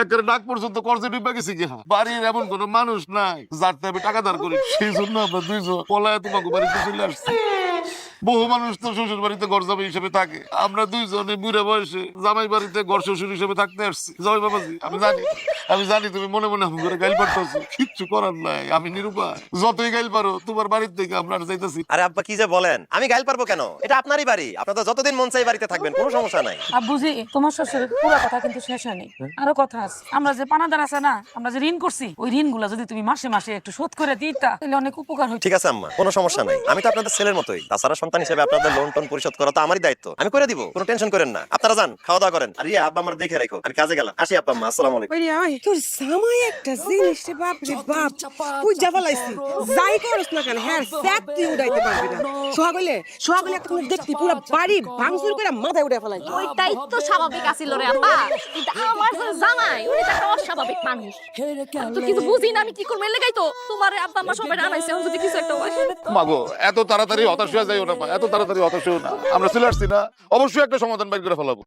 একেবারে নাক পর্যন্ত কর্জে ডিব্বা গেছি কি বাড়ির এমন কোন মানুষ নাই যার থেকে আমি টাকা ধার করি, সেই জন্য আমরা দুইজন পলায় তোমাকে বাড়িতে চলে আসছি। বহু মানুষ তো শ্বশুর বাড়িতে ঘর জামাই হিসেবে থাকে, আমরা দুইজনে বুড়ে বয়সে জামাই বাড়িতে ঘর শ্বশুর হিসেবে থাকতে আসছি। জামাই বাবাজি, আমি জানি তুমি মনে মনে আমি করে গাইল পারতেছো, কিচ্ছু করার নাই, আমি নিরুপায়। যতই গাইল পারো তোমার বাড়ির থেকে আমরা আর যাইতেছি। আরে আব্বা কি যে বলেন, আমি গাইল পারবো কেন? এটা আপনারই বাড়ি, আপনারা যতদিন মন চাই বাড়িতে থাকবেন, কোনো সমস্যা নাই। আব্বুজি, তোমার শ্বশুরের পুরো কথা কিন্তু শেষ হয়নি, আরো কথা আছে। আমরা যে পানাদার আছে না, আমরা যে ঋণ করছি, ওই ঋণগুলো যদি তুমি মাসে মাসে একটু শোধ করে দিতা তাহলে অনেক উপকার হইতো। ঠিক আছে আম্মা, কোনো সমস্যা নাই, আমি তো আপনাদের ছেলের মতোই। তাছাড়া সন্তান হিসেবে আপনাদের লোন টোন পরিশোধ করা তো আমারই দায়িত্ব, আমি করে দিব, কোনো টেনশন করেন না। আপনারা যান, খাওয়া দাওয়া করেন। আর ইয়া আব্বা আমার দেখে রাখো, আমি কাজে গেলাম। আসি আব্বা আম্মা, আসসালামু আলাইকুম। ওরে আয় তোর জামাই একটা জিনিস রে, বাপ রে বাপ, পুজা ফলাইছি। যাই করস না কেন, হ্যাঁ স্যাপ তুই উড়াইতে পারবি না। সোহাগলে একটা মুখ দেখতি পুরো বাড়ি ভাঙচুর করে মাথায় উড়ে ফেলাই। ওইটাই তো স্বাভাবিক আছিল রে আপা, কিন্তু আমার যে জামাই উনি তো একটা অস্বাভাবিক মানুষ। তো কিছু বুঝি না আমি কি করবো, এলাকাই তো তোমার আব্বা মা সবাই আনাইছে, এখন যদি কিছু একটা হয়। মাগো, এত তাড়াতাড়ি হতাশ হয়ে যাইও না মা, এত তাড়াতাড়ি হতাশ হইও না। আমরা চলে আসছি না, অবশ্যই একটা সমাধান বাইর করে ফেলাবো।